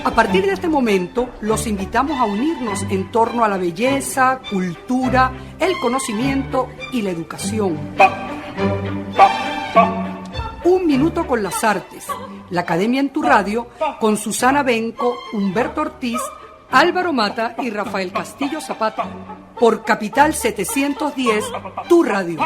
A partir de este momento, los invitamos a unirnos en torno a la belleza, cultura, el conocimiento y la educación. Un minuto con las artes. La Academia en tu Radio, con Susana Benco, Humberto Ortiz, Álvaro Mata y Rafael Castillo Zapata. Por Capital 710, tu radio.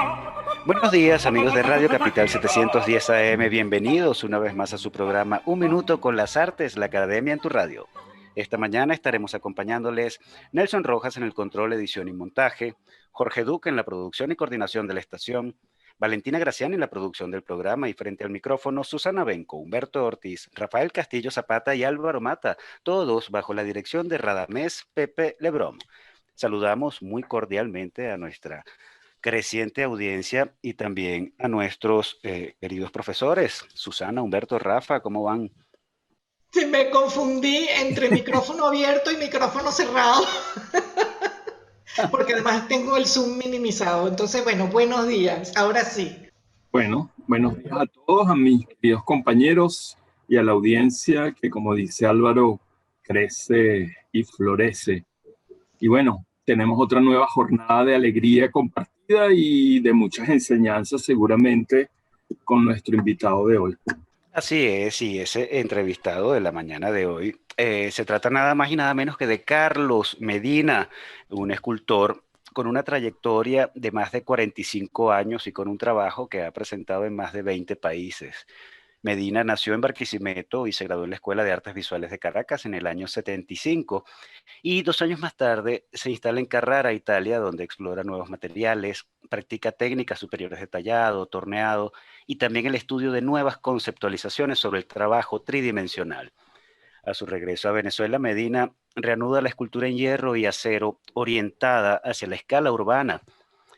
Buenos días, amigos de Radio Capital 710 AM. Bienvenidos una vez más a su programa Un Minuto con las Artes, la Academia en tu Radio. Esta mañana estaremos acompañándoles Nelson Rojas en el control, edición y montaje, Jorge Duque en la producción y coordinación de la estación, Valentina Graciani en la producción del programa y frente al micrófono Susana Benco, Humberto Ortiz, Rafael Castillo Zapata y Álvaro Mata, todos bajo la dirección de Radamés Pepe Lebrón. Saludamos muy cordialmente a nuestra creciente audiencia y también a nuestros queridos profesores. Susana, Humberto, Rafa, ¿cómo van? Sí, me confundí entre micrófono abierto y micrófono cerrado, porque además tengo el Zoom minimizado. Entonces, bueno, buenos días, ahora sí. Bueno, buenos días a todos, a mis queridos compañeros y a la audiencia que, como dice Álvaro, crece y florece. Y bueno, tenemos otra nueva jornada de alegría compartida y de muchas enseñanzas seguramente con nuestro invitado de hoy. Así es, y ese entrevistado de la mañana de hoy se trata nada más y nada menos que de Carlos Medina, un escultor con una trayectoria de más de 45 años y con un trabajo que ha presentado en más de 20 países. Medina nació en Barquisimeto y se graduó en la Escuela de Artes Visuales de Caracas en el año 75 y 2 años más tarde se instala en Carrara, Italia, donde explora nuevos materiales, practica técnicas superiores de tallado, torneado y también el estudio de nuevas conceptualizaciones sobre el trabajo tridimensional. A su regreso a Venezuela, Medina reanuda la escultura en hierro y acero orientada hacia la escala urbana.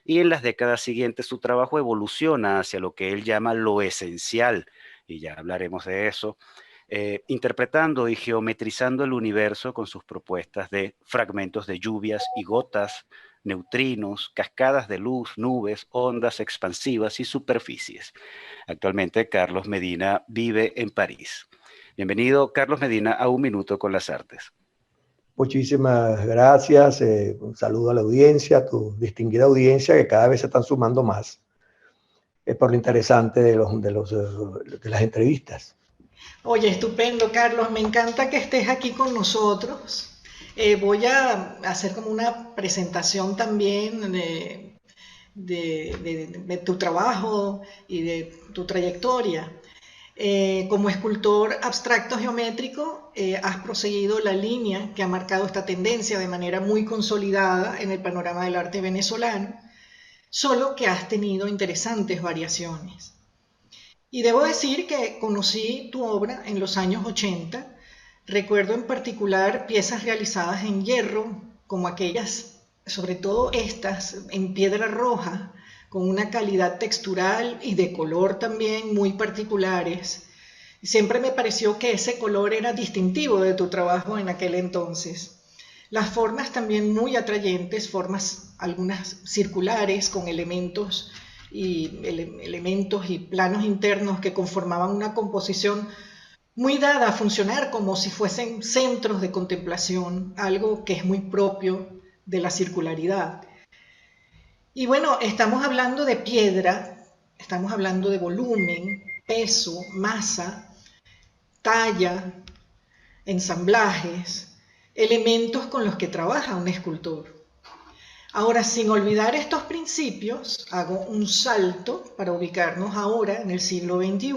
Y en las décadas siguientes su trabajo evoluciona hacia lo que él llama lo esencial, y ya hablaremos de eso, interpretando y geometrizando el universo con sus propuestas de fragmentos de lluvias y gotas, neutrinos, cascadas de luz, nubes, ondas expansivas y superficies. Actualmente Carlos Medina vive en París. Bienvenido, Carlos Medina, a Un Minuto con las Artes. Muchísimas gracias, un saludo a la audiencia, a tu distinguida audiencia que cada vez se están sumando más por lo interesante de las entrevistas. Oye, estupendo, Carlos, me encanta que estés aquí con nosotros. Voy a hacer como una presentación también de tu trabajo y de tu trayectoria. Como escultor abstracto geométrico, has proseguido la línea que ha marcado esta tendencia de manera muy consolidada en el panorama del arte venezolano, solo que has tenido interesantes variaciones. Y debo decir que conocí tu obra en los años 80, recuerdo en particular piezas realizadas en hierro, como aquellas, sobre todo estas, en piedra roja, con una calidad textural y de color también muy particulares. Siempre me pareció que ese color era distintivo de tu trabajo en aquel entonces. Las formas también muy atrayentes, formas algunas circulares con elementos y planos internos que conformaban una composición muy dada a funcionar como si fuesen centros de contemplación, algo que es muy propio de la circularidad. Y bueno, estamos hablando de piedra, estamos hablando de volumen, peso, masa, talla, ensamblajes, elementos con los que trabaja un escultor. Ahora, sin olvidar estos principios, hago un salto para ubicarnos ahora en el siglo XXI.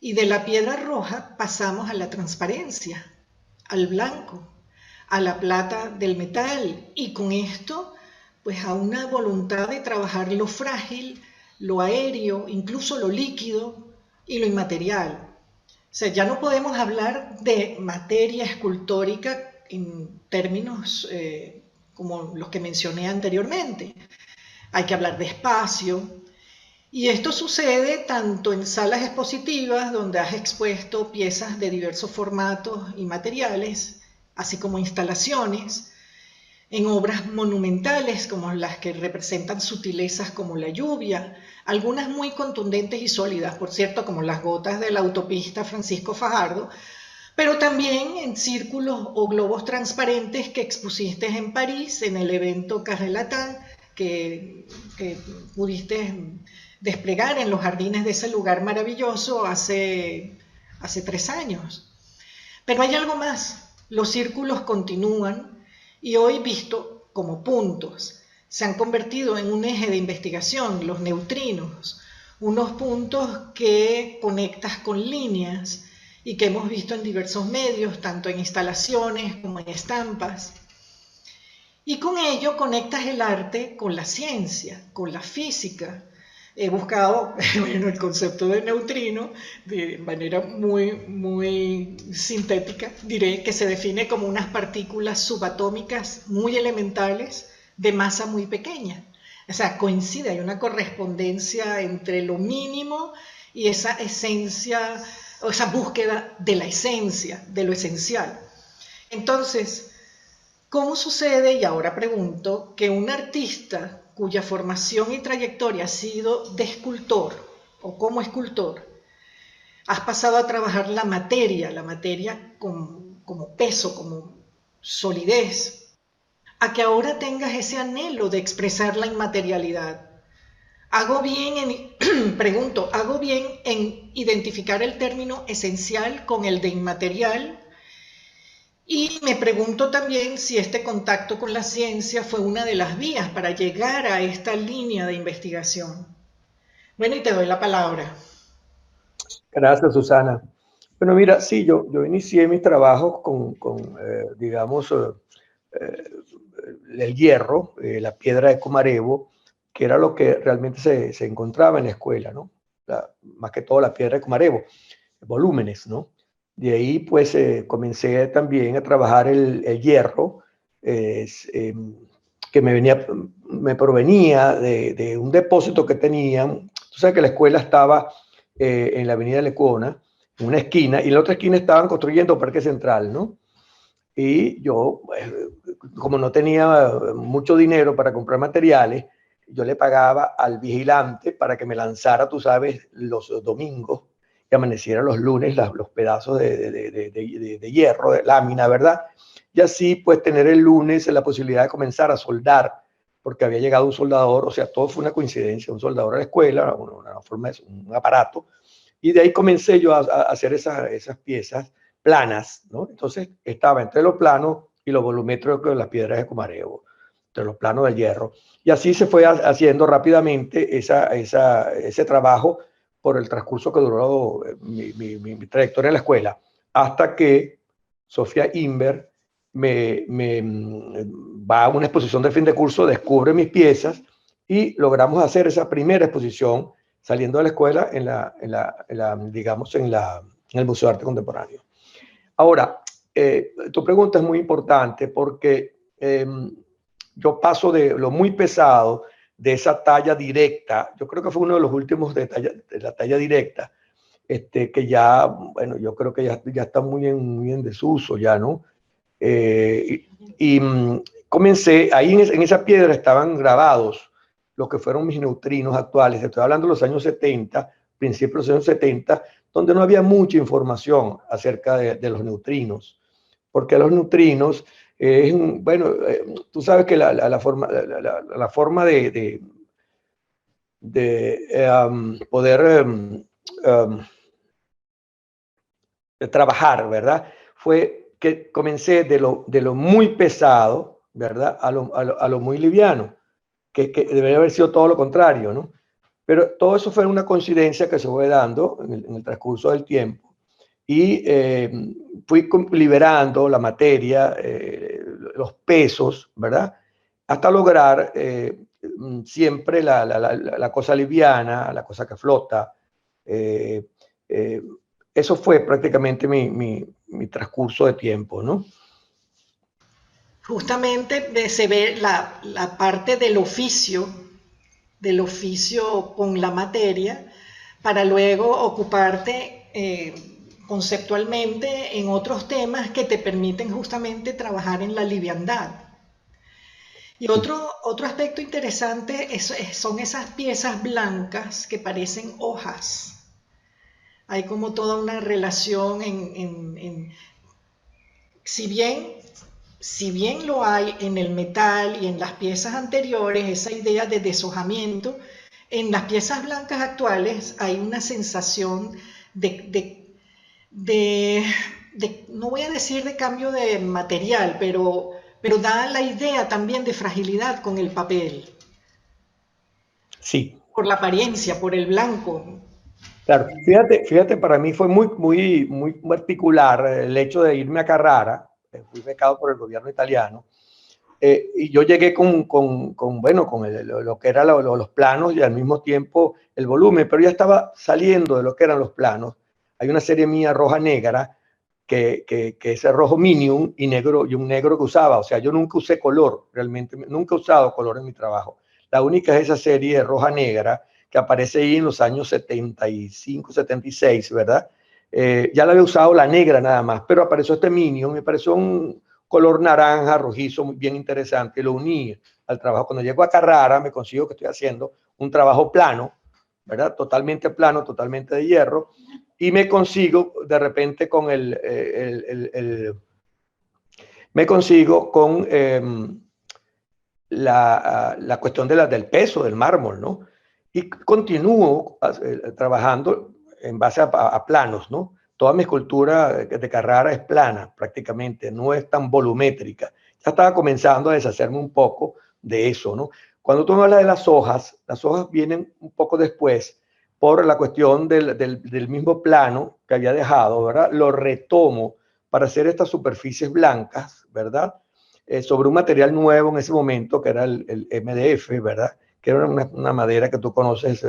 Y de la piedra roja pasamos a la transparencia, al blanco, a la plata del metal y con esto pues a una voluntad de trabajar lo frágil, lo aéreo, incluso lo líquido y lo inmaterial. O sea, ya no podemos hablar de materia escultórica en términos como los que mencioné anteriormente. Hay que hablar de espacio. Y esto sucede tanto en salas expositivas, donde has expuesto piezas de diversos formatos y materiales, así como instalaciones, en obras monumentales como las que representan sutilezas como la lluvia, algunas muy contundentes y sólidas, por cierto, como las gotas de la autopista Francisco Fajardo, pero también en círculos o globos transparentes que expusiste en París en el evento Carrelatin que pudiste desplegar en los jardines de ese lugar maravilloso hace 3 años. Pero hay algo más, los círculos continúan y hoy visto como puntos se han convertido en un eje de investigación, los neutrinos, unos puntos que conectas con líneas y que hemos visto en diversos medios, tanto en instalaciones como en estampas. Y con ello conectas el arte con la ciencia, con la física. He buscado el concepto de neutrino de manera muy sintética. Diré que se define como unas partículas subatómicas muy elementales de masa muy pequeña. O sea, coincide, hay una correspondencia entre lo mínimo y esa esencia, o esa búsqueda de la esencia, de lo esencial. Entonces, ¿cómo sucede, y ahora pregunto, que un artista cuya formación y trayectoria ha sido de escultor o como escultor, has pasado a trabajar la materia como peso, como solidez, a que ahora tengas ese anhelo de expresar la inmaterialidad? ¿Hago bien ¿hago bien en identificar el término esencial con el de inmaterial? Y me pregunto también si este contacto con la ciencia fue una de las vías para llegar a esta línea de investigación. Bueno, y te doy la palabra. Gracias, Susana. Bueno, mira, sí, yo inicié mis trabajos con digamos, el hierro, la piedra de Comarevo, que era lo que realmente se encontraba en la escuela, ¿no? Más que todo la piedra de Comarevo, volúmenes, ¿no? De ahí, pues, comencé también a trabajar el hierro, que me provenía de un depósito que tenían. Tú sabes que la escuela estaba en la avenida Lecuona, en una esquina, y en la otra esquina estaban construyendo Parque Central, ¿no? Y yo, como no tenía mucho dinero para comprar materiales, yo le pagaba al vigilante para que me lanzara, tú sabes, los domingos y amaneciera los lunes los pedazos de hierro, de lámina, ¿verdad? Y así, pues, tener el lunes la posibilidad de comenzar a soldar, porque había llegado un soldador, o sea, todo fue una coincidencia, un soldador a la escuela, un aparato, y de ahí comencé yo a hacer esas piezas planas, ¿no? Entonces estaba entre lo plano y lo volumétrico de las piedras de Comarevo, entre los planos del hierro. Y así se fue haciendo rápidamente ese trabajo por el transcurso que duró mi trayectoria en la escuela, hasta que Sofía Inver va a una exposición de fin de curso, descubre mis piezas y logramos hacer esa primera exposición saliendo de la escuela digamos, en el Museo de Arte Contemporáneo. Ahora, tu pregunta es muy importante porque yo paso de lo muy pesado, de esa talla directa, yo creo que fue uno de los últimos de la talla directa, que ya, bueno, yo creo que ya está muy en desuso ya, ¿no? Comencé, ahí en esa piedra estaban grabados lo que fueron mis neutrinos actuales. Estoy hablando de los años 70, principios de los años 70, donde no había mucha información acerca de los neutrinos, porque los neutrinos, bueno, tú sabes que la forma de poder de trabajar, ¿verdad? Fue que comencé de lo muy pesado, ¿verdad? A lo muy liviano, que debería haber sido todo lo contrario, ¿no? Pero todo eso fue una coincidencia que se fue dando en el transcurso del tiempo y fui liberando la materia, los pesos, ¿verdad? Hasta lograr siempre la cosa liviana, la cosa que flota. Eso fue prácticamente mi transcurso de tiempo, ¿no? Justamente se ve la parte del oficio con la materia, para luego ocuparte conceptualmente en otros temas que te permiten justamente trabajar en la liviandad. Y otro aspecto interesante son esas piezas blancas que parecen hojas. Hay como toda una relación si bien lo hay en el metal y en las piezas anteriores, esa idea de deshojamiento, en las piezas blancas actuales hay una sensación no voy a decir de cambio de material, pero da la idea también de fragilidad con el papel. Sí. Por la apariencia, por el blanco. Claro, fíjate, para mí fue muy particular el hecho de irme a Carrara. Fui becado por el gobierno italiano, y yo llegué con lo que eran los planos y al mismo tiempo el volumen, pero ya estaba saliendo de lo que eran los planos. Hay una serie mía roja-negra que es el rojo medium y negro, y un negro que usaba. O sea, yo nunca usé color, realmente, nunca he usado color en mi trabajo. La única es esa serie de roja-negra que aparece ahí en los años 75, 76, ¿verdad? Ya la había usado la negra nada más, pero apareció este medium, me pareció un color naranja, rojizo, muy bien interesante, y lo uní al trabajo. Cuando llego a Carrara, me consigo que estoy haciendo un trabajo plano, ¿verdad? Totalmente plano, totalmente de hierro, y me consigo de repente con me consigo con la cuestión del peso del mármol, ¿no? Y continúo trabajando en base a planos, ¿no? Toda mi escultura de Carrara es plana, prácticamente, no es tan volumétrica. Ya estaba comenzando a deshacerme un poco de eso, ¿no? Cuando tú me hablas de las hojas vienen un poco después por la cuestión del mismo plano que había dejado, ¿verdad? Lo retomo para hacer estas superficies blancas, ¿verdad? Sobre un material nuevo en ese momento, que era el MDF, ¿verdad? Que era una madera que tú conoces,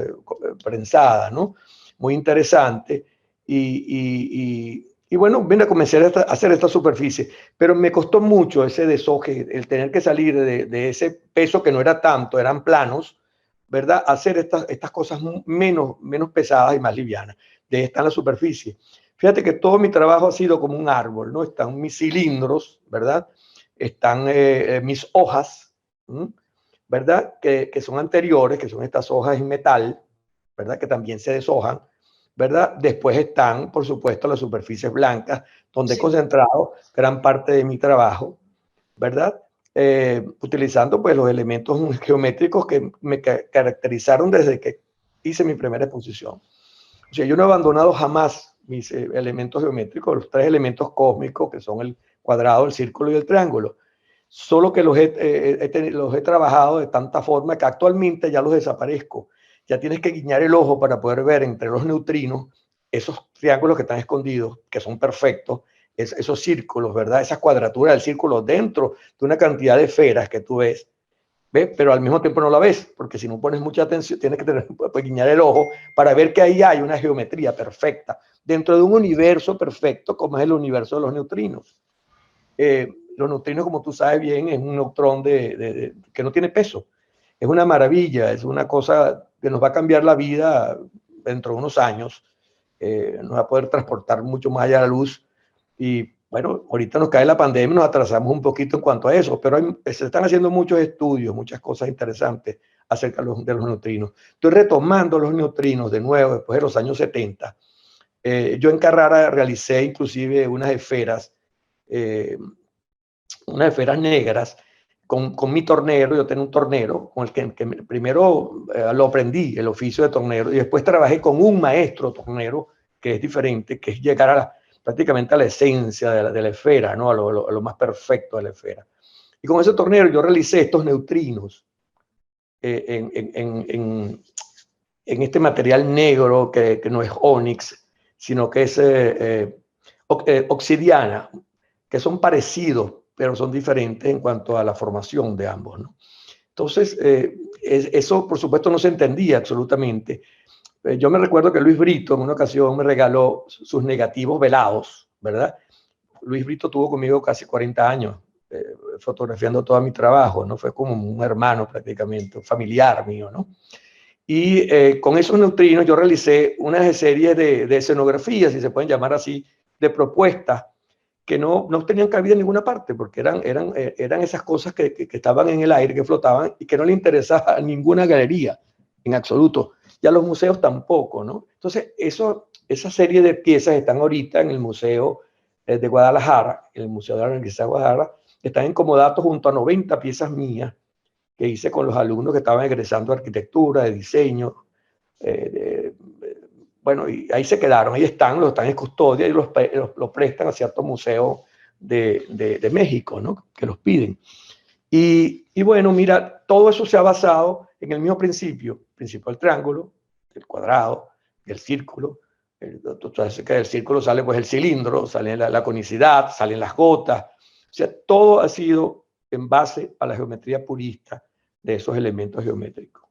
prensada, ¿no? Muy interesante. Y bueno, vine a comenzar a hacer esta superficie, pero me costó mucho ese deshoje, el tener que salir de ese peso que no era tanto, eran planos, ¿verdad? Hacer estas cosas menos pesadas y más livianas. De esta en la superficie. Fíjate que todo mi trabajo ha sido como un árbol, ¿no? Están mis cilindros, ¿verdad? Están mis hojas, ¿verdad? Que son anteriores, que son estas hojas en metal, ¿verdad? Que también se deshojan, ¿verdad? Después están, por supuesto, las superficies blancas, donde he concentrado gran parte de mi trabajo, ¿verdad? Utilizando pues los elementos geométricos que me caracterizaron desde que hice mi primera exposición. O sea, yo no he abandonado jamás mis elementos geométricos, los 3 elementos cósmicos, que son el cuadrado, el círculo y el triángulo. Solo que los he trabajado de tanta forma que actualmente ya los desaparezco. Ya tienes que guiñar el ojo para poder ver entre los neutrinos esos triángulos que están escondidos, que son perfectos, esos círculos, ¿verdad? Esas cuadraturas del círculo dentro de una cantidad de esferas que tú ves, ¿ves? Pero al mismo tiempo no la ves, porque si no pones mucha atención, tienes que guiñar el ojo para ver que ahí hay una geometría perfecta, dentro de un universo perfecto como es el universo de los neutrinos. Los neutrinos, como tú sabes bien, es un neutrón que no tiene peso. Es una maravilla, es una cosa que nos va a cambiar la vida dentro de unos años. Nos va a poder transportar mucho más allá de la luz. Y bueno, ahorita nos cae la pandemia, nos atrasamos un poquito en cuanto a eso, pero se están haciendo muchos estudios, muchas cosas interesantes acerca de los neutrinos. Estoy retomando los neutrinos de nuevo después de los años 70. Yo en Carrara realicé inclusive unas esferas negras con mi tornero. Yo tenía un tornero con el que primero lo aprendí, el oficio de tornero, y después trabajé con un maestro tornero que es diferente, que es llegar prácticamente a la esencia de la esfera, ¿no? A lo más perfecto de la esfera. Y con ese tornero yo realicé estos neutrinos en este material negro que no es ónix, sino que es obsidiana, que son parecidos, pero son diferentes en cuanto a la formación de ambos, ¿no? Entonces, eso por supuesto no se entendía absolutamente. Yo me recuerdo que Luis Brito en una ocasión me regaló sus negativos velados, ¿verdad? Luis Brito tuvo conmigo casi 40 años fotografiando todo mi trabajo, ¿no? Fue como un hermano prácticamente, un familiar mío, ¿no? Y con esos neutrinos yo realicé una serie de escenografías, si se pueden llamar así, de propuestas que no tenían cabida en ninguna parte, porque eran esas cosas que estaban en el aire, que flotaban y que no le interesaba a ninguna galería en absoluto, y a los museos tampoco, ¿no? Entonces, esa serie de piezas están ahorita en el Museo de Guadalajara, en el Museo de la Universidad de Guadalajara, están en comodato junto a 90 piezas mías que hice con los alumnos que estaban egresando de arquitectura, de diseño, bueno, y ahí se quedaron, ahí están en custodia y los prestan a ciertos museos de México, ¿no? Que los piden. Y bueno, mira, todo eso se ha basado en el mismo principio del triángulo, del cuadrado, del círculo. Entonces, que del círculo sale pues el cilindro, sale la conicidad, salen las gotas. O sea, todo ha sido en base a la geometría purista de esos elementos geométricos.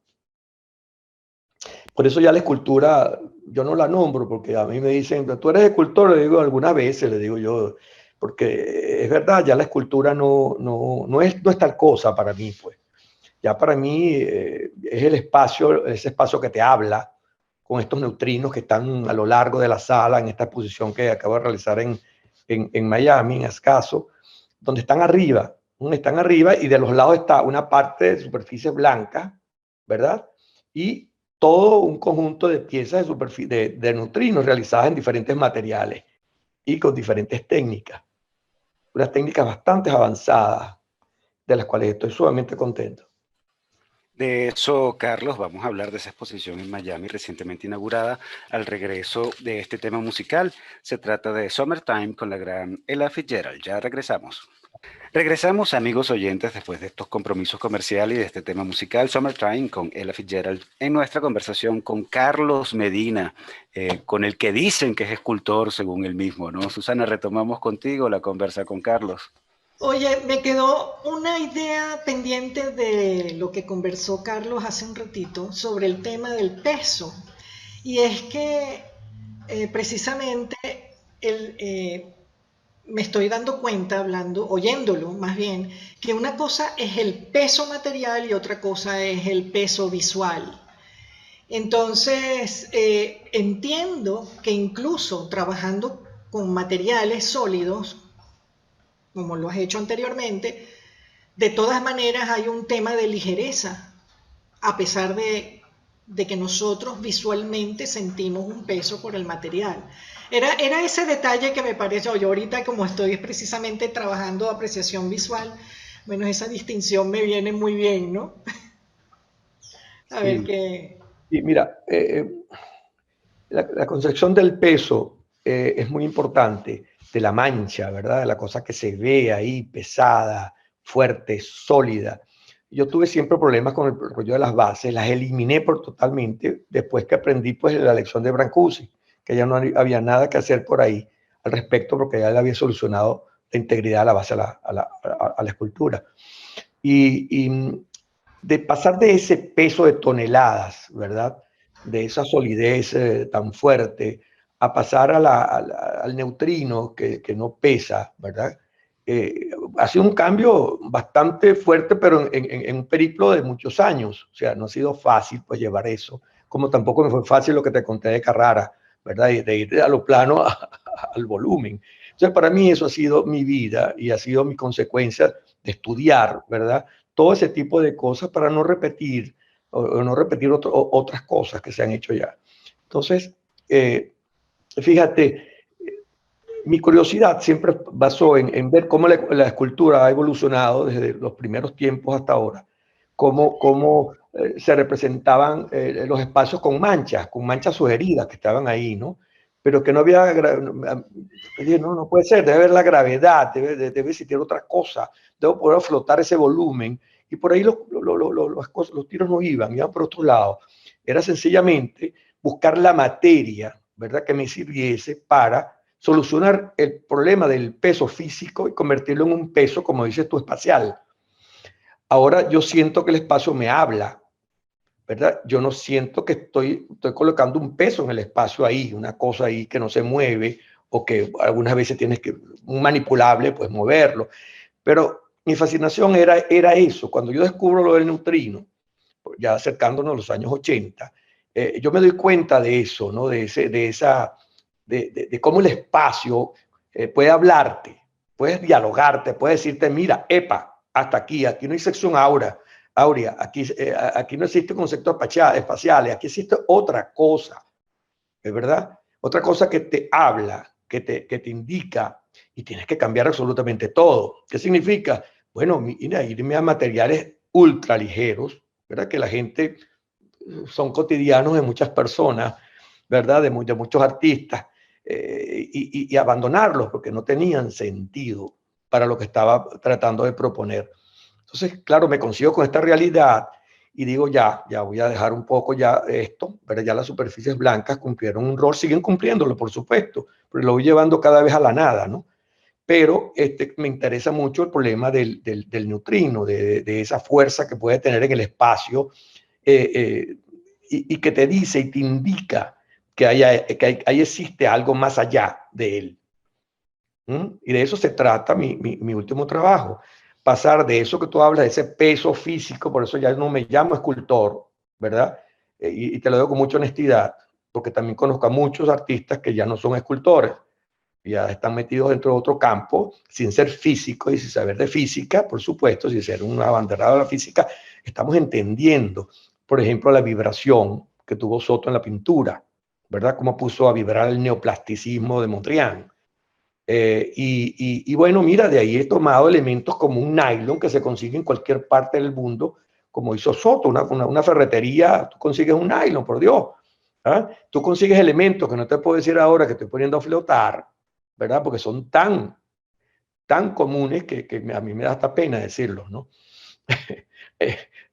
Por eso ya la escultura, yo no la nombro, porque a mí me dicen, tú eres escultor, le digo algunas veces, le digo yo, porque es verdad, ya la escultura no es tal cosa para mí, pues. Ya para mí es ese espacio que te habla, con estos neutrinos que están a lo largo de la sala, en esta exposición que acabo de realizar en Miami, en Ascaso, donde están arriba y de los lados está una parte de superficie blanca, ¿verdad? Y todo un conjunto de piezas de neutrinos realizadas en diferentes materiales y con diferentes técnicas. Unas técnicas bastante avanzadas, de las cuales estoy sumamente contento. De eso, Carlos, vamos a hablar de esa exposición en Miami recientemente inaugurada al regreso de este tema musical. Se trata de Summertime con la gran Ella Fitzgerald. Ya regresamos. Regresamos, amigos oyentes, después de estos compromisos comerciales y de este tema musical, Summertime con Ella Fitzgerald, en nuestra conversación con Carlos Medina, con el que dicen que es escultor según él mismo, ¿no? Susana, retomamos contigo la conversa con Carlos. Oye, me quedó una idea pendiente de lo que conversó Carlos hace un ratito sobre el tema del peso. Y es que precisamente me estoy dando cuenta, oyéndolo más bien, que una cosa es el peso material y otra cosa es el peso visual. Entonces, entiendo que incluso trabajando con materiales sólidos, como lo has hecho anteriormente, de todas maneras hay un tema de ligereza, a pesar de que nosotros visualmente sentimos un peso por el material. Era ese detalle que me pareció, yo ahorita como estoy precisamente trabajando apreciación visual, bueno, esa distinción me viene muy bien, ¿no? A Sí. ver qué... Y mira, la concepción del peso es muy importante, de la mancha, ¿verdad? De la cosa que se ve ahí, pesada, fuerte, sólida. Yo tuve siempre problemas con el rollo de las bases, las eliminé totalmente después que aprendí pues la lección de Brancusi, que ya no había nada que hacer por ahí al respecto porque ya le había solucionado la integridad de la base a la escultura. Y de pasar de ese peso de toneladas, ¿verdad? De esa solidez tan fuerte, a pasar al neutrino que no pesa, ¿verdad? Ha sido un cambio bastante fuerte, pero en un periplo de muchos años. O sea, no ha sido fácil pues llevar eso, como tampoco me fue fácil lo que te conté de Carrara, ¿verdad? De ir a lo plano al volumen. Entonces, para mí eso ha sido mi vida y ha sido mi consecuencia de estudiar, ¿verdad? Todo ese tipo de cosas para no repetir o no repetir otras cosas que se han hecho ya. Entonces, fíjate, mi curiosidad siempre basó en ver cómo la escultura ha evolucionado desde los primeros tiempos hasta ahora, cómo se representaban los espacios con manchas sugeridas que estaban ahí, ¿no? Pero que no había, no puede ser, debe haber la gravedad, debe existir otra cosa, debo poder flotar ese volumen, y por ahí los tiros no iban por otro lado. Era sencillamente buscar la materia, ¿verdad?, que me sirviese para solucionar el problema del peso físico y convertirlo en un peso, como dices tú, espacial. Ahora yo siento que el espacio me habla, ¿verdad? Yo no siento que estoy colocando un peso en el espacio ahí, una cosa ahí que no se mueve o que algunas veces tienes que, un manipulable, pues moverlo. Pero mi fascinación era eso. Cuando yo descubro lo del neutrino, ya acercándonos a los años 80, yo me doy cuenta de eso, ¿no? De cómo el espacio puede hablarte, puedes dialogarte, puedes decirte, mira, epa, hasta aquí no hay sección áurea, aquí no existe conceptos espaciales, aquí existe otra cosa, ¿es verdad? Otra cosa que te habla, que te indica, y tienes que cambiar absolutamente todo. ¿Qué significa? Bueno, mira, irme a materiales ultra ligeros, ¿verdad? Que la gente son cotidianos de muchas personas, ¿verdad? De muchos artistas, y abandonarlos porque no tenían sentido para lo que estaba tratando de proponer. Entonces, claro, me consigo con esta realidad y digo, ya voy a dejar un poco ya esto, pero ya las superficies blancas cumplieron un rol, siguen cumpliéndolo, por supuesto, pero lo voy llevando cada vez a la nada, ¿no? Pero me interesa mucho el problema del neutrino, de esa fuerza que puede tener en el espacio, y que te dice y te indica que ahí existe algo más allá de él. Y de eso se trata mi último trabajo. Pasar de eso que tú hablas, de ese peso físico, por eso ya no me llamo escultor, ¿verdad? Y te lo digo con mucha honestidad, porque también conozco a muchos artistas que ya no son escultores, ya están metidos dentro de otro campo, sin ser físicos y sin saber de física, por supuesto, sin ser un abanderado de la física. Estamos entendiendo, por ejemplo, la vibración que tuvo Soto en la pintura, ¿verdad? Cómo puso a vibrar el neoplasticismo de Mondrian. Y bueno, mira, de ahí he tomado elementos como un nylon que se consigue en cualquier parte del mundo, como hizo Soto, una ferretería, tú consigues un nylon, por Dios. ¿Ah? Tú consigues elementos que no te puedo decir ahora que estoy poniendo a flotar, ¿verdad? Porque son tan comunes que a mí me da hasta pena decirlos, ¿no?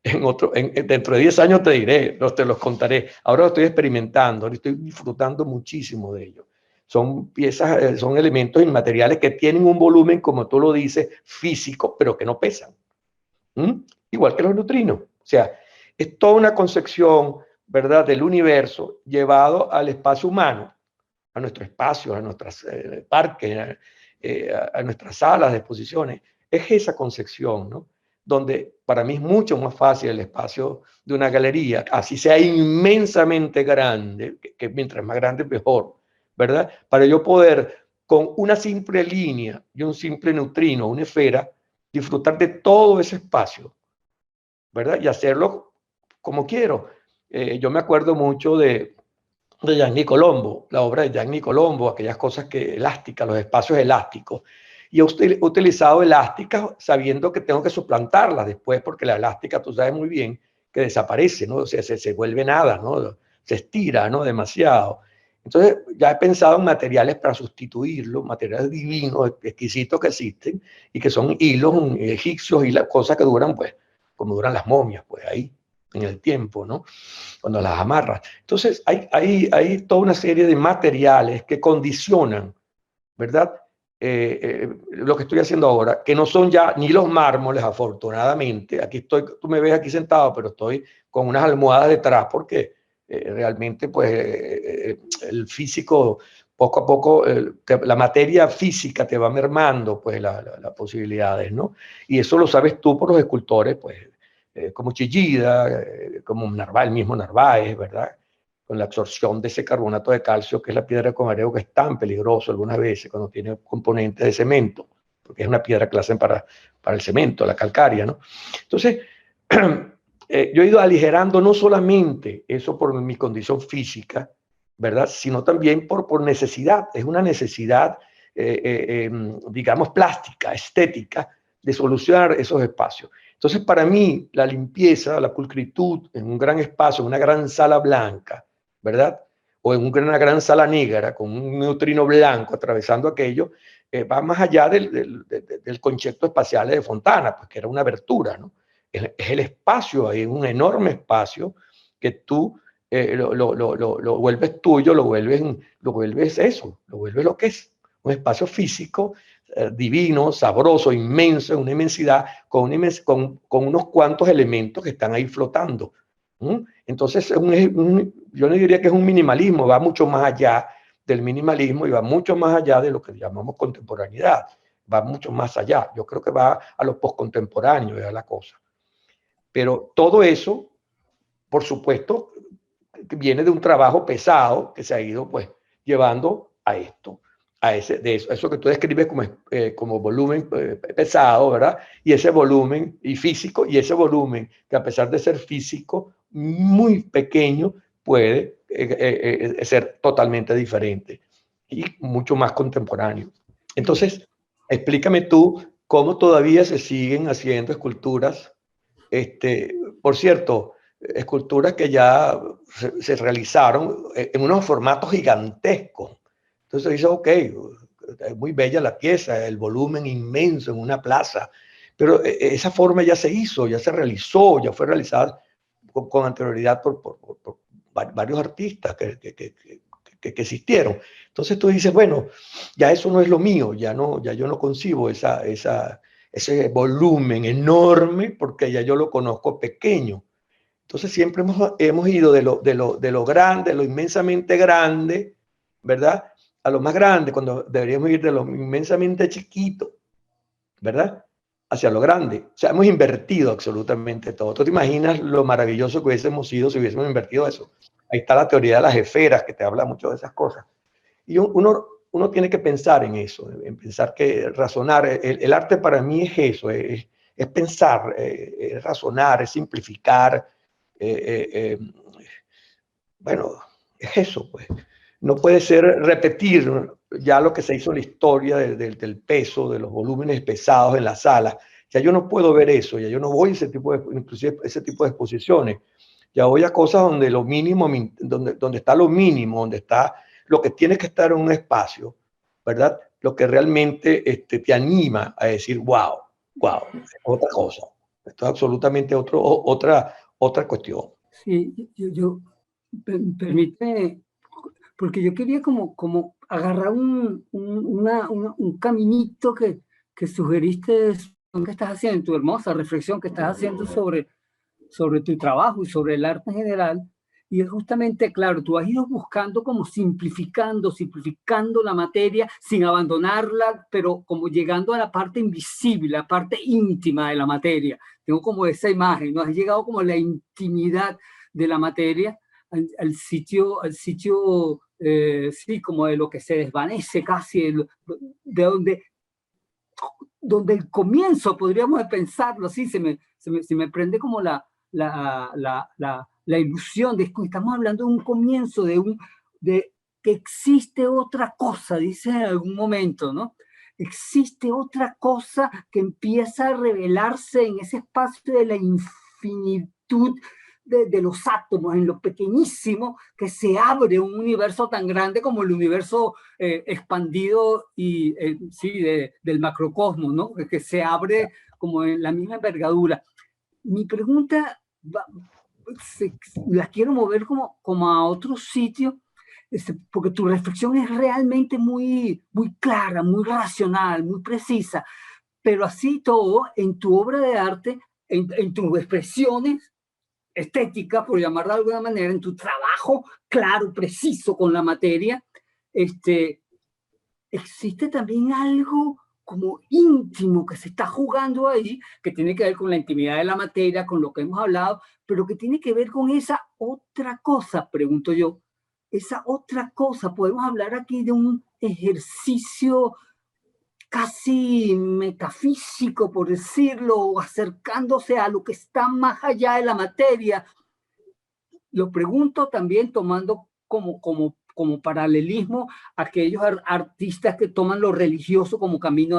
Dentro de 10 años te diré, te los contaré. Ahora lo estoy experimentando, ahora estoy disfrutando muchísimo de ello. Son piezas, son elementos inmateriales que tienen un volumen, como tú lo dices, físico, pero que no pesan. Igual que los neutrinos. O sea, es toda una concepción, ¿verdad?, del universo llevado al espacio humano, a nuestro espacio, a nuestros parques, a nuestras salas de exposiciones. Es esa concepción, ¿no? Donde para mí es mucho más fácil el espacio de una galería, así sea inmensamente grande, que mientras más grande mejor, ¿verdad? Para yo poder, con una simple línea y un simple neutrino, una esfera, disfrutar de todo ese espacio, ¿verdad? Y hacerlo como quiero. Yo me acuerdo mucho de Gianni Colombo, la obra de Gianni Colombo, aquellas cosas elásticas, los espacios elásticos. Y he utilizado elásticas sabiendo que tengo que suplantarlas después, porque la elástica, tú sabes muy bien, que desaparece, ¿no? O sea, se vuelve nada, ¿no? Se estira, ¿no? Demasiado. Entonces, ya he pensado en materiales para sustituirlo, materiales divinos, exquisitos que existen, y que son hilos egipcios y las cosas que duran, pues, como duran las momias, pues, ahí, en el tiempo, ¿no? Cuando las amarras. Entonces, hay toda una serie de materiales que condicionan, ¿verdad? Lo que estoy haciendo ahora, que no son ya ni los mármoles, afortunadamente. Aquí estoy, tú me ves aquí sentado, pero estoy con unas almohadas detrás porque realmente, pues, el físico, poco a poco, la materia física te va mermando, pues, las posibilidades, ¿no? Y eso lo sabes tú por los escultores, pues, como Chillida, como Narváez, el mismo Narváez, ¿verdad? Con la absorción de ese carbonato de calcio, que es la piedra de comareo, que es tan peligroso algunas veces cuando tiene componentes de cemento, porque es una piedra que la hacen para el cemento, la calcárea, ¿no? Entonces, yo he ido aligerando no solamente eso por mi condición física, ¿verdad? Sino también por necesidad. Es una necesidad, digamos, plástica, estética, de solucionar esos espacios. Entonces, para mí, la limpieza, la pulcritud en un gran espacio, en una gran sala blanca, ¿verdad? O en una gran sala negra con un neutrino blanco atravesando aquello, va más allá del concepto espacial de Fontana, pues que era una abertura, ¿no? Es el espacio, hay un enorme espacio que tú lo vuelves tuyo, lo vuelves eso, lo vuelves lo que es, un espacio físico divino, sabroso, inmenso, una inmensidad, con unos cuantos elementos que están ahí flotando. Entonces, yo no diría que es un minimalismo, va mucho más allá del minimalismo y va mucho más allá de lo que llamamos contemporaneidad, va mucho más allá. Yo creo que va a los postcontemporáneos, a la cosa. Pero todo eso, por supuesto, viene de un trabajo pesado que se ha ido, pues, llevando a esto. a eso que tú describes como volumen pesado, ¿verdad? Y ese volumen y físico, y ese volumen que a pesar de ser físico, muy pequeño, puede ser totalmente diferente y mucho más contemporáneo. Entonces, explícame tú cómo todavía se siguen haciendo esculturas, por cierto, esculturas que ya se realizaron en unos formatos gigantescos. Entonces dice, ok, es muy bella la pieza, el volumen inmenso en una plaza, pero esa forma ya se hizo, ya se realizó, ya fue realizada con anterioridad por varios artistas que existieron. Entonces tú dices, bueno, ya eso no es lo mío, ya yo no concibo ese volumen enorme porque ya yo lo conozco pequeño. Entonces siempre hemos ido de lo grande, lo inmensamente grande, ¿verdad? A lo más grande, cuando deberíamos ir de lo inmensamente chiquito, ¿verdad? Hacia lo grande. O sea, hemos invertido absolutamente todo. ¿Tú te imaginas lo maravilloso que hubiésemos sido si hubiésemos invertido eso? Ahí está la teoría de las esferas, que te habla mucho de esas cosas. Y uno tiene que pensar en eso, en pensar razonar. El arte para mí es eso, es pensar, es razonar, es simplificar. Bueno, es eso, pues. No puede ser repetir ya lo que se hizo en la historia del peso, de los volúmenes pesados en la sala. Ya yo no puedo ver eso, ya yo no voy a inclusive ese tipo de exposiciones. Ya voy a cosas donde lo mínimo, donde está lo mínimo, donde está lo que tiene que estar en un espacio, ¿verdad? Lo que realmente te anima a decir, wow, otra cosa. Esto es absolutamente otra cuestión. Sí, permite, porque yo quería como agarrar un caminito que sugeriste, que estás haciendo, tu hermosa reflexión que estás haciendo sobre tu trabajo y sobre el arte en general. Y es justamente, claro, tú has ido buscando como simplificando la materia sin abandonarla, pero como llegando a la parte invisible, la parte íntima de la materia. Tengo como esa imagen, ¿no? Has llegado como a la intimidad de la materia, al sitio, sí, como de lo que se desvanece casi, de donde el comienzo, podríamos pensarlo así, se me prende como la ilusión de que estamos hablando de un comienzo, de que existe otra cosa, dice en algún momento, ¿no? Existe otra cosa que empieza a revelarse en ese espacio de la infinitud de los átomos, en lo pequeñísimo, que se abre un universo tan grande como el universo expandido y sí, del macrocosmos, ¿no? Que se abre como en la misma envergadura. Mi pregunta la quiero mover como a otro sitio, porque tu reflexión es realmente muy clara, muy racional, muy precisa, pero así todo, en tu obra de arte, en tus expresiones estéticas, por llamarla de alguna manera, en tu trabajo claro, preciso con la materia, existe también algo como íntimo que se está jugando ahí, que tiene que ver con la intimidad de la materia, con lo que hemos hablado, pero que tiene que ver con esa otra cosa, pregunto yo. Esa otra cosa, podemos hablar aquí de un ejercicio casi metafísico, por decirlo, acercándose a lo que está más allá de la materia. Lo pregunto también tomando como paralelismo a aquellos artistas que toman lo religioso como camino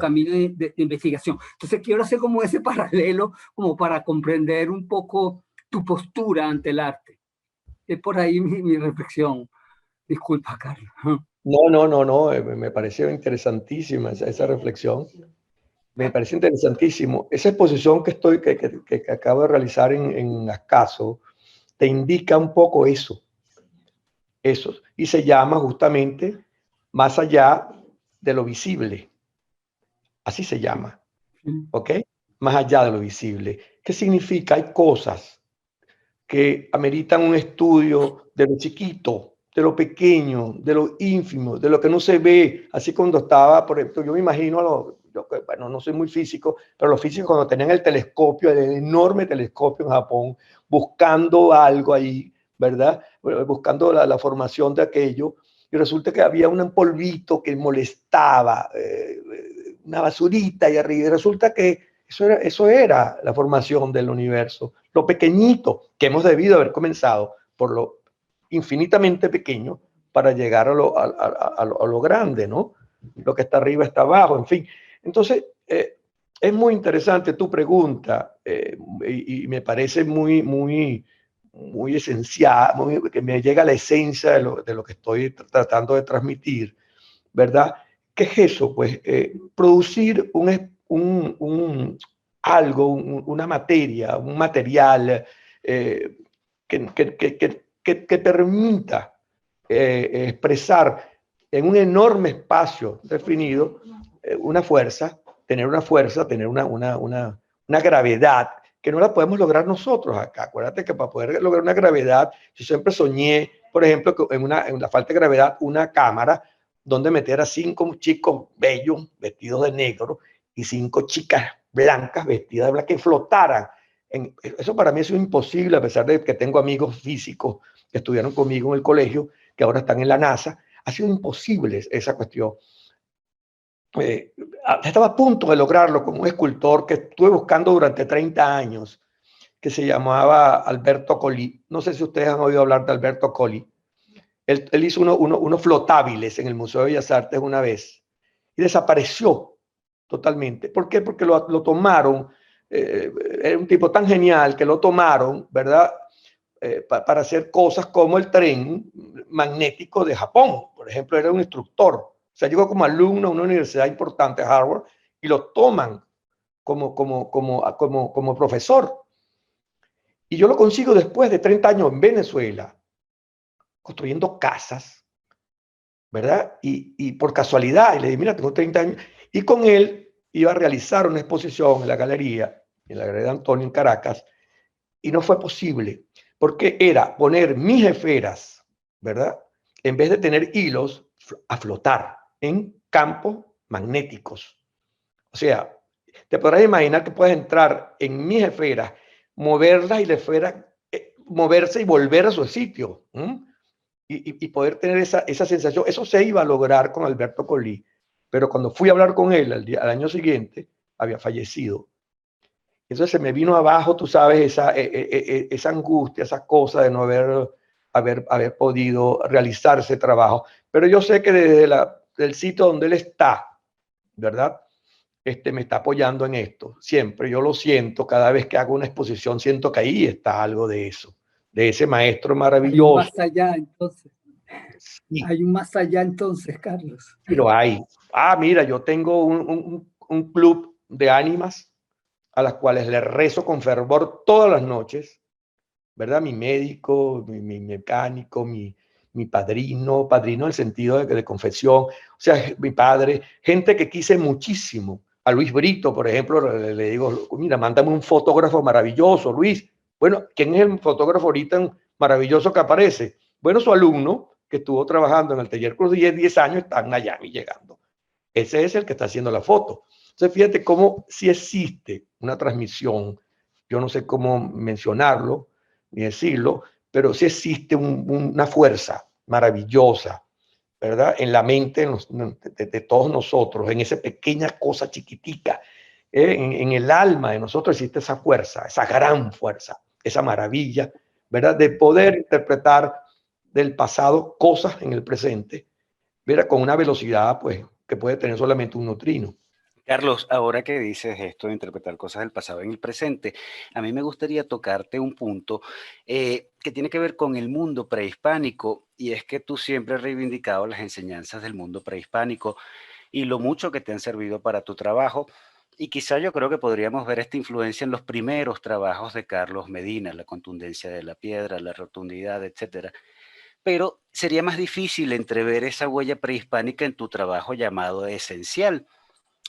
camino de investigación. Entonces quiero hacer como ese paralelo como para comprender un poco tu postura ante el arte. Es por ahí mi reflexión. Disculpa, Carlos. No, me pareció interesantísima esa reflexión. Me parece interesantísimo. Esa exposición que acabo de realizar en Ascaso te indica un poco eso. Y se llama justamente Más allá de lo visible. Así se llama. ¿Ok? Más allá de lo visible. ¿Qué significa? Hay cosas que ameritan un estudio de lo chiquito, de lo pequeño, de lo ínfimo, de lo que no se ve. Así cuando estaba, por ejemplo, yo me imagino, bueno, no soy muy físico, pero los físicos cuando tenían el telescopio, el enorme telescopio en Japón, buscando algo ahí, ¿verdad? Buscando la formación de aquello. y resulta que había un polvito que molestaba, una basurita ahí arriba, y resulta que eso era la formación del universo, lo pequeñito que hemos debido haber comenzado por lo infinitamente pequeño para llegar a lo grande, ¿no? Lo que está arriba está abajo, en fin. Entonces, es muy interesante tu pregunta y me parece muy esencial, que me llega a la esencia de lo que estoy tratando de transmitir, ¿verdad? ¿Qué es eso? Pues producir algo, una materia, un material que permita expresar en un enorme espacio definido una fuerza, tener una gravedad que no la podemos lograr nosotros acá. Acuérdate que para poder lograr una gravedad, yo siempre soñé, por ejemplo, que en la falta de gravedad, una cámara donde meter a 5 chicos bellos vestidos de negro y 5 chicas blancas vestidas de blanco que flotaran. Eso para mí es imposible, a pesar de que tengo amigos físicos que estudiaron conmigo en el colegio, que ahora están en la NASA. Ha sido imposible esa cuestión. Estaba a punto de lograrlo con un escultor que estuve buscando durante 30 años, que se llamaba Alberto Colli. No sé si ustedes han oído hablar de Alberto Colli. Él hizo unos flotables en el Museo de Bellas Artes una vez y desapareció totalmente. ¿Por qué? Porque lo tomaron, era un tipo tan genial que lo tomaron, ¿verdad? Para hacer cosas como el tren magnético de Japón. Por ejemplo, era un instructor. O sea, llegó como alumno a una universidad importante, Harvard, y lo toman como profesor. Y yo lo consigo después de 30 años en Venezuela, construyendo casas, ¿verdad? Y por casualidad, y le dije, mira, tengo 30 años. Y con él iba a realizar una exposición en la Galería de Antonio en Caracas, y no fue posible, porque era poner mis esferas, ¿verdad? En vez de tener hilos, a flotar en campos magnéticos. O sea, te podrás imaginar que puedes entrar en mis esferas, moverlas y la esfera moverse y volver a su sitio. Y poder tener esa sensación. Eso se iba a lograr con Alberto Colli, pero cuando fui a hablar con él al año siguiente, había fallecido. Entonces se me vino abajo, tú sabes, esa angustia, esa cosa de no haber podido realizar ese trabajo. Pero yo sé que desde el sitio donde él está, ¿verdad? Me está apoyando en esto. Siempre, yo lo siento, cada vez que hago una exposición, siento que ahí está algo de eso, de ese maestro maravilloso. Hay un más allá, entonces. Sí. Hay un más allá, entonces, Carlos. Sí, lo hay. Mira, yo tengo un club de ánimas a las cuales le rezo con fervor todas las noches, ¿verdad? Mi médico, mi mecánico, mi padrino en el sentido de confesión, o sea, mi padre, gente que quise muchísimo. A Luis Brito, por ejemplo, le digo, mira, mándame un fotógrafo maravilloso, Luis. Bueno, ¿quién es el fotógrafo ahorita maravilloso que aparece? Bueno, su alumno, que estuvo trabajando en el taller Cruz 10 años, está en Miami llegando. Ese es el que está haciendo la foto. Entonces, fíjate cómo si existe una transmisión, yo no sé cómo mencionarlo ni decirlo, pero sí existe una fuerza maravillosa, ¿verdad? En la mente de todos nosotros, en esa pequeña cosa chiquitica, en el alma de nosotros existe esa fuerza, esa gran fuerza, esa maravilla, ¿verdad? De poder interpretar del pasado cosas en el presente, ¿verdad? Con una velocidad, pues, que puede tener solamente un neutrino. Carlos, ahora que dices esto de interpretar cosas del pasado en el presente, a mí me gustaría tocarte un punto que tiene que ver con el mundo prehispánico, y es que tú siempre has reivindicado las enseñanzas del mundo prehispánico y lo mucho que te han servido para tu trabajo, y quizá yo creo que podríamos ver esta influencia en los primeros trabajos de Carlos Medina, la contundencia de la piedra, la rotundidad, etcétera. Pero sería más difícil entrever esa huella prehispánica en tu trabajo llamado esencial.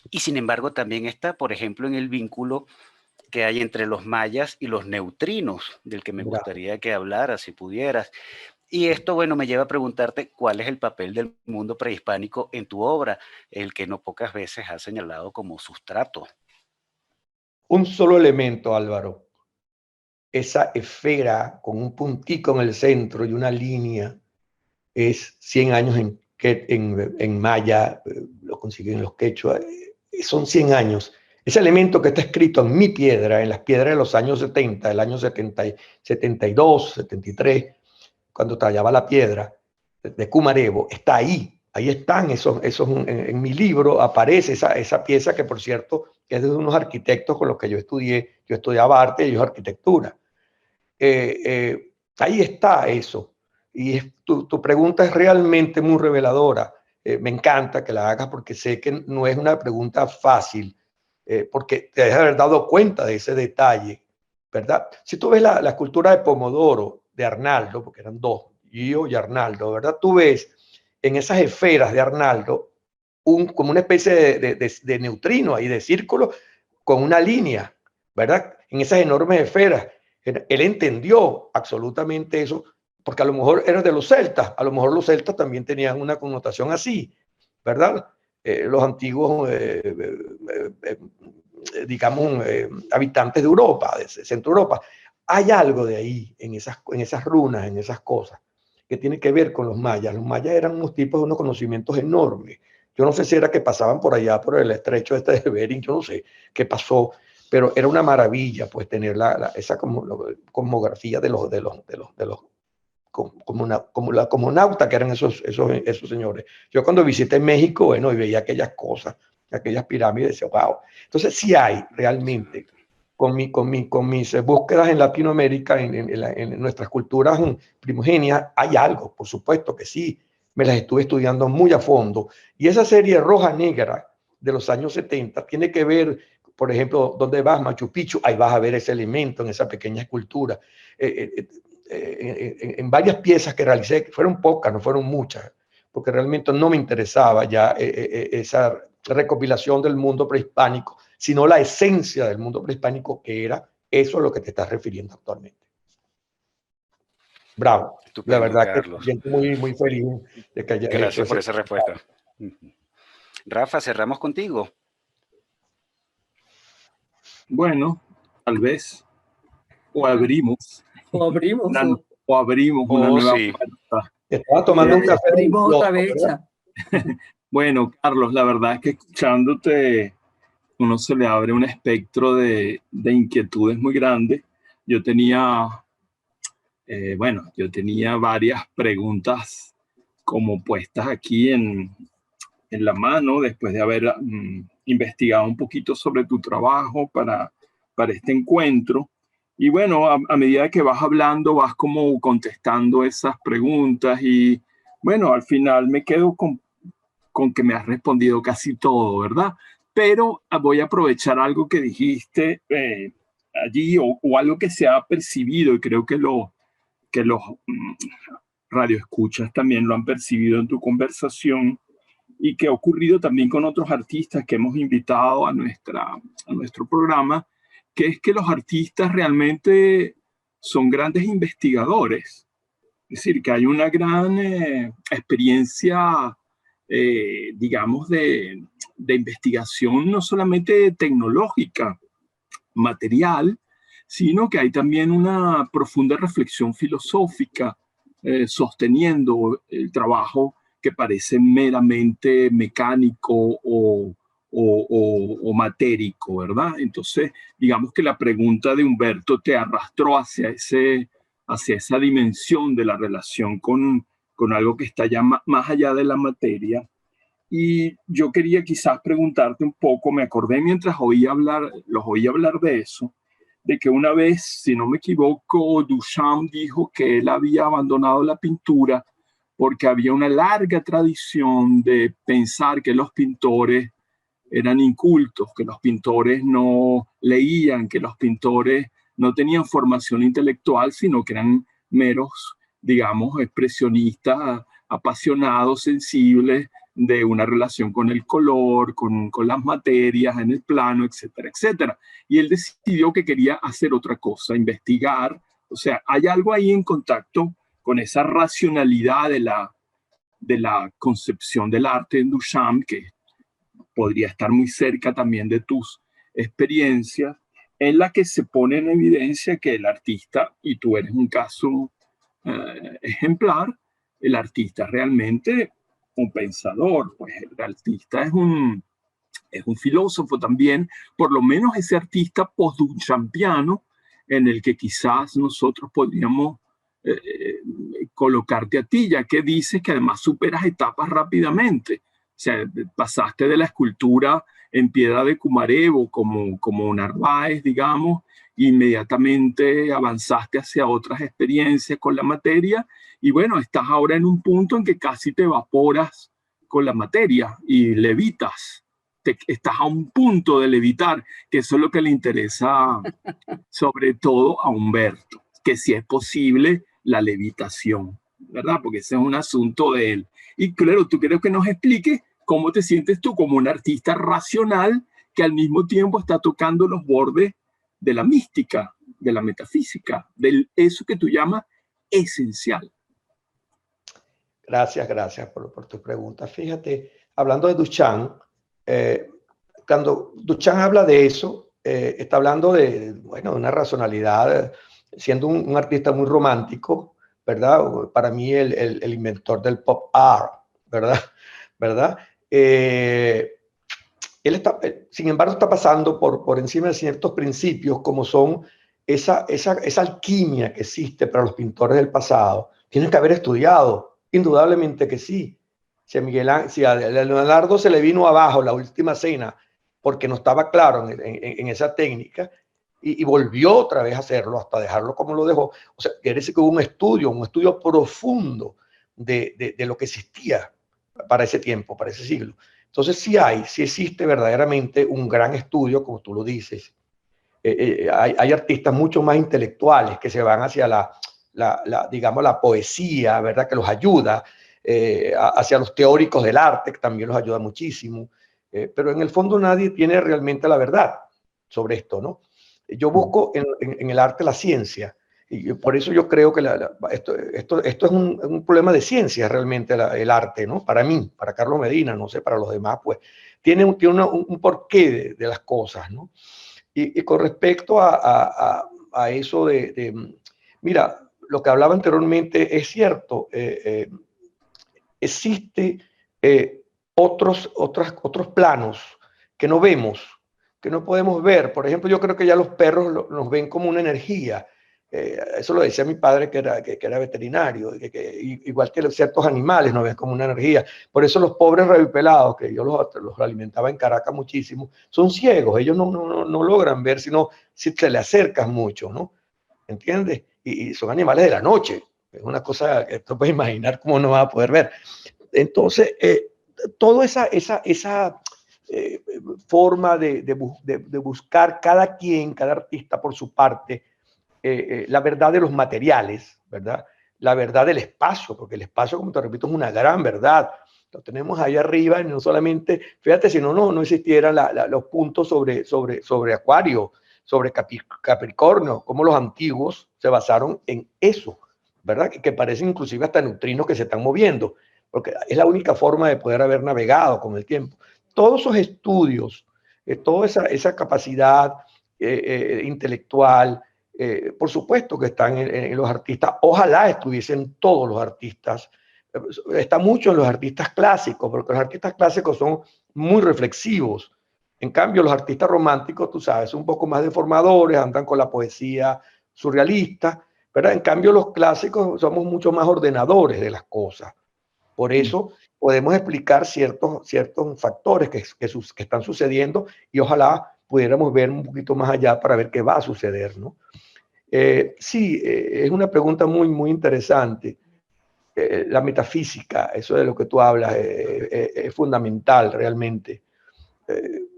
Y sin embargo también está, por ejemplo, en el vínculo que hay entre los mayas y los neutrinos, del que me gustaría que hablaras, si pudieras. Y esto, bueno, me lleva a preguntarte cuál es el papel del mundo prehispánico en tu obra, el que no pocas veces has señalado como sustrato. Un solo elemento, Álvaro. Esa esfera con un puntico en el centro y una línea es 100 años que en maya, lo consiguen los quechua, son 100 años. Ese elemento que está escrito en mi piedra, en las piedras de los años 70, el año 70, 72, 73, cuando tallaba la piedra de Cumarebo, está ahí. Ahí están en mi libro aparece esa pieza que, por cierto, es de unos arquitectos con los que yo estudié. Yo estudiaba arte y ellos arquitectura. Ahí está eso. Y tu pregunta es realmente muy reveladora. Me encanta que la hagas porque sé que no es una pregunta fácil, porque te debes haber dado cuenta de ese detalle, ¿verdad? Si tú ves la escultura de Pomodoro de Arnaldo, porque eran dos, Gio y Arnaldo, ¿verdad? Tú ves en esas esferas de Arnaldo como una especie de neutrino ahí, de círculo, con una línea, ¿verdad? En esas enormes esferas. Él entendió absolutamente eso, porque a lo mejor era de los celtas, a lo mejor los celtas también tenían una connotación así, ¿verdad? Los antiguos, digamos, habitantes de Europa, de Centro Europa. Hay algo de ahí, en esas runas, en esas cosas, que tiene que ver con los mayas. Los mayas eran unos tipos de unos conocimientos enormes. Yo no sé si era que pasaban por allá, por el estrecho este de Bering, yo no sé qué pasó, pero era una maravilla, pues, tener esa cosmografía de los como la cosmonauta que eran esos señores. Yo cuando visité México, bueno, y veía aquellas cosas, aquellas pirámides, decía, wow. Entonces sí hay realmente, con mis búsquedas en Latinoamérica, en nuestras culturas primogenias, hay algo, por supuesto que sí. Me las estuve estudiando muy a fondo. Y esa serie roja-negra de los años 70 tiene que ver, por ejemplo, donde vas, Machu Picchu, ahí vas a ver ese elemento en esa pequeña escultura. En varias piezas que realicé, que fueron pocas, no fueron muchas, porque realmente no me interesaba ya esa recopilación del mundo prehispánico, sino la esencia del mundo prehispánico, que era eso a lo que te estás refiriendo actualmente. Bravo. Estupendo, la verdad, Carlos. que estoy muy, muy feliz de que hayas Gracias hecho por esa respuesta. Rafa, cerramos contigo. Bueno, tal vez. O abrimos. O abrimos. O abrimos una nueva puerta. Estaba tomando un café. Abrimos otra vez. Bueno, Carlos, la verdad es que escuchándote, uno se le abre un espectro de inquietudes muy grande. Yo tenía varias preguntas como puestas aquí en la mano después de haber investigado un poquito sobre tu trabajo para este encuentro. Y bueno, a medida que vas hablando, vas como contestando esas preguntas y bueno, al final me quedo con que me has respondido casi todo, ¿verdad? Pero voy a aprovechar algo que dijiste allí o algo que se ha percibido y creo que los radioescuchas también lo han percibido en tu conversación y que ha ocurrido también con otros artistas que hemos invitado a nuestro programa, que es que los artistas realmente son grandes investigadores. Es decir, que hay una gran experiencia, digamos, de investigación no solamente tecnológica, material, sino que hay también una profunda reflexión filosófica sosteniendo el trabajo que parece meramente mecánico o matérico, ¿verdad? Entonces, digamos que la pregunta de Humberto te arrastró hacia esa dimensión de la relación con algo que está ya más allá de la materia. Y yo quería quizás preguntarte un poco, me acordé mientras los oí hablar de eso, de que una vez, si no me equivoco, Duchamp dijo que él había abandonado la pintura porque había una larga tradición de pensar que los pintores eran incultos, que los pintores no leían, que los pintores no tenían formación intelectual, sino que eran meros, digamos, expresionistas, apasionados, sensibles de una relación con el color, con las materias en el plano, etcétera, etcétera. Y él decidió que quería hacer otra cosa, investigar. O sea, hay algo ahí en contacto con esa racionalidad de la concepción del arte en Duchamp, que podría estar muy cerca también de tus experiencias, en la que se pone en evidencia que el artista, y tú eres un caso ejemplar, el artista realmente un pensador, pues el artista es un filósofo también, por lo menos ese artista post-duchampiano en el que quizás nosotros podríamos colocarte a ti, ya que dices que además superas etapas rápidamente. O sea, pasaste de la escultura en piedra de Kumarevo como Narváez, digamos, inmediatamente avanzaste hacia otras experiencias con la materia y bueno, estás ahora en un punto en que casi te evaporas con la materia y levitas. Estás a un punto de levitar, que eso es lo que le interesa sobre todo a Humberto, que si es posible la levitación, ¿verdad? Porque ese es un asunto de él. Y claro, tú creo que nos expliques cómo te sientes tú como un artista racional que al mismo tiempo está tocando los bordes de la mística, de la metafísica, de eso que tú llamas esencial. Gracias por tu pregunta. Fíjate, hablando de Duchamp, cuando Duchamp habla de eso, está hablando de una racionalidad, siendo un artista muy romántico, ¿verdad? Para mí el inventor del pop art, ¿verdad? Él está, sin embargo, está pasando por encima de ciertos principios como son esa alquimia que existe para los pintores del pasado. Tienen que haber estudiado, indudablemente que sí. Si a Leonardo se le vino abajo la última cena porque no estaba claro en esa técnica y volvió otra vez a hacerlo hasta dejarlo como lo dejó. O sea, quiere decir que hubo un estudio profundo de lo que existía para ese tiempo, para ese siglo. Entonces sí existe verdaderamente un gran estudio, como tú lo dices. Hay artistas mucho más intelectuales que se van hacia digamos, la poesía, ¿verdad? Que los ayuda, hacia los teóricos del arte, que también los ayuda muchísimo. Pero en el fondo nadie tiene realmente la verdad sobre esto, ¿no? Yo busco en el arte la ciencia. Y por eso yo creo que esto es un problema de ciencia realmente, el arte, ¿no? Para mí, para Carlos Medina, no sé, para los demás, pues tiene un porqué de las cosas, ¿no? Y con respecto a eso mira, lo que hablaba anteriormente es cierto, existe otros planos que no vemos, que no podemos ver. Por ejemplo, yo creo que ya los perros nos ven como una energía. Eso lo decía mi padre que era veterinario, igual que ciertos animales nos ven como una energía. Por eso los pobres revipelados, que yo los alimentaba en Caracas muchísimo, son ciegos, ellos no logran ver sino si te le acercas mucho, ¿no? ¿Entiendes? Y son animales de la noche, es una cosa que tú puedes imaginar cómo no vas a poder ver. Entonces, toda esa forma de buscar cada artista por su parte, la verdad de los materiales, ¿verdad? La verdad del espacio, porque el espacio, como te repito, es una gran verdad. Lo tenemos ahí arriba y no solamente, fíjate, si no existieran los puntos sobre Acuario, sobre Capricornio, como los antiguos se basaron en eso, ¿verdad? Que parecen inclusive hasta neutrinos que se están moviendo, porque es la única forma de poder haber navegado con el tiempo. Todos esos estudios, toda esa capacidad intelectual, por supuesto que están en los artistas. Ojalá estuviesen todos los artistas. Está mucho en los artistas clásicos, porque los artistas clásicos son muy reflexivos. En cambio, los artistas románticos, tú sabes, son un poco más deformadores, andan con la poesía surrealista, ¿verdad? En cambio, los clásicos somos mucho más ordenadores de las cosas. Por eso podemos explicar ciertos factores que están sucediendo y ojalá pudiéramos ver un poquito más allá para ver qué va a suceder, ¿no? Sí, es una pregunta muy, muy interesante. La metafísica, eso de lo que tú hablas, es fundamental realmente.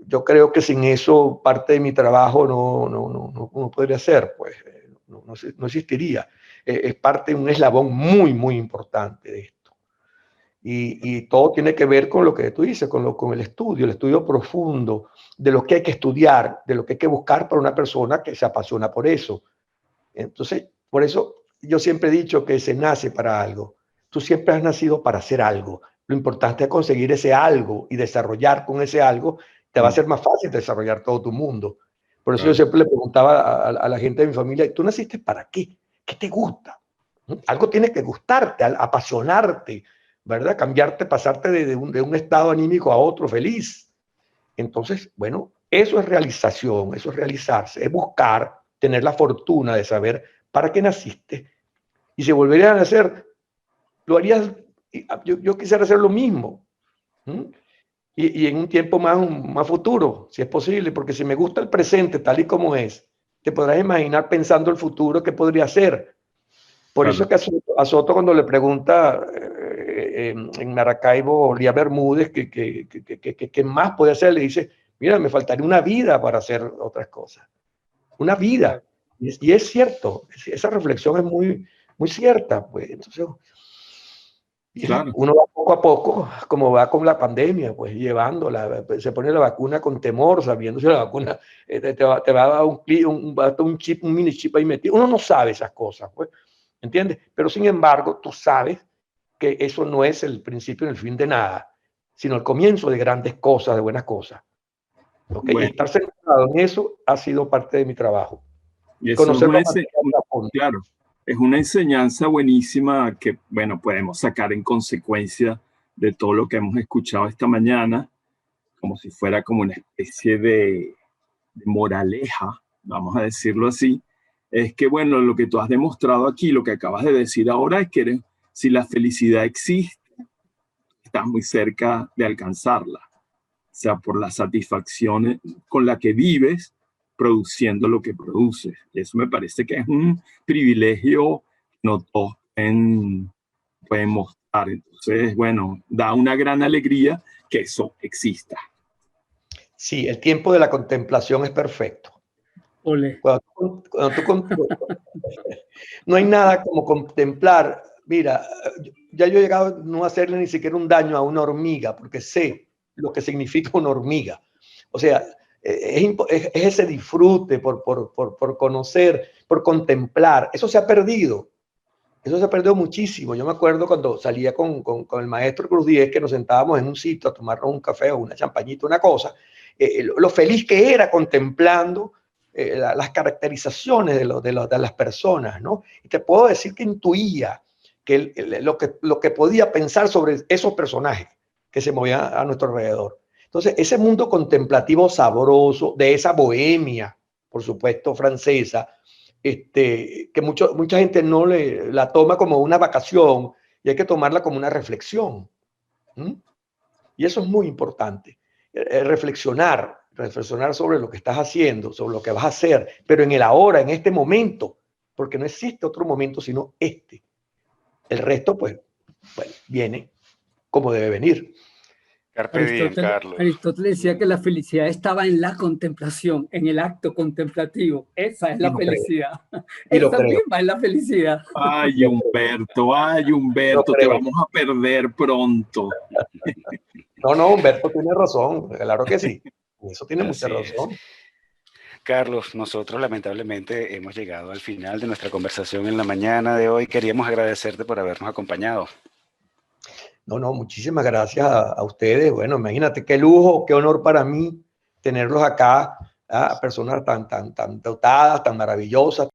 Yo creo que sin eso parte de mi trabajo no podría ser, pues no existiría. Es parte de un eslabón muy, muy importante de esto. Y todo tiene que ver con lo que tú dices, con el estudio profundo de lo que hay que estudiar, de lo que hay que buscar para una persona que se apasiona por eso. Entonces, por eso yo siempre he dicho que se nace para algo. Tú siempre has nacido para hacer algo. Lo importante es conseguir ese algo y desarrollar con ese algo. Te va a ser más fácil desarrollar todo tu mundo. Por eso yo siempre le preguntaba a la gente de mi familia, ¿tú naciste para qué? ¿Qué te gusta? Algo tiene que gustarte, apasionarte, ¿verdad? Cambiarte, pasarte de un estado anímico a otro feliz. Entonces, bueno, eso es realización, eso es realizarse, es buscar, tener la fortuna de saber para qué naciste. Y si volverías a nacer, lo harías, yo quisiera hacer lo mismo. Y en un tiempo más futuro, si es posible, porque si me gusta el presente tal y como es, te podrás imaginar pensando el futuro que podría ser. Por eso es que a Soto cuando le pregunta en Maracaibo, Lía Bermúdez, ¿qué más puede hacer? Le dice, mira, me faltaría una vida para hacer otras cosas. Una vida. Y es cierto, esa reflexión es muy cierta. Pues. Entonces, claro. Uno va poco a poco, como va con la pandemia, pues llevándola, se pone la vacuna con temor, sabiendo si la vacuna te va a dar un chip, un mini chip ahí metido. Uno no sabe esas cosas, pues, ¿entiendes? Pero sin embargo, tú sabes que eso no es el principio ni el fin de nada, sino el comienzo de grandes cosas, de buenas cosas. ¿Okay? Bueno. Y estar centrado en eso ha sido parte de mi trabajo. Y eso claro. Es una enseñanza buenísima que, bueno, podemos sacar en consecuencia de todo lo que hemos escuchado esta mañana, como si fuera como una especie de moraleja, vamos a decirlo así. Es que, bueno, lo que tú has demostrado aquí, lo que acabas de decir ahora es que si la felicidad existe, estás muy cerca de alcanzarla. O sea, por la satisfacción con la que vives, produciendo lo que produces. Y eso me parece que es un privilegio que no todos pueden mostrar. Entonces, bueno, da una gran alegría que eso exista. Sí, el tiempo de la contemplación es perfecto. Ole. No hay nada como contemplar. Mira, ya yo he llegado a no hacerle ni siquiera un daño a una hormiga, porque sé lo que significa una hormiga. O sea, es ese disfrute por conocer, por contemplar. Eso se ha perdido. Eso se ha perdido muchísimo. Yo me acuerdo cuando salía con el maestro Cruz Diez, que nos sentábamos en un sitio a tomarnos un café o una champañita, una cosa, lo feliz que era contemplando las caracterizaciones de las personas, ¿no? Y te puedo decir que intuía que lo que podía pensar sobre esos personajes que se movían a nuestro alrededor. Entonces, ese mundo contemplativo sabroso, de esa bohemia, por supuesto, francesa, que mucha gente no la toma como una vacación y hay que tomarla como una reflexión. Y eso es muy importante. Reflexionar sobre lo que estás haciendo, sobre lo que vas a hacer, pero en el ahora, en este momento, porque no existe otro momento sino este. El resto, pues, bueno, viene como debe venir. Aristóteles decía que la felicidad estaba en la contemplación, en el acto contemplativo. Esa es la felicidad. Esa misma es la felicidad. Ay, Humberto, te vamos a perder pronto. No, Humberto tiene razón, claro que sí. Eso tiene mucha razón. Carlos, nosotros lamentablemente hemos llegado al final de nuestra conversación en la mañana de hoy. Queríamos agradecerte por habernos acompañado. No, muchísimas gracias a ustedes. Bueno, imagínate qué lujo, qué honor para mí tenerlos acá, a personas tan dotadas, tan maravillosas,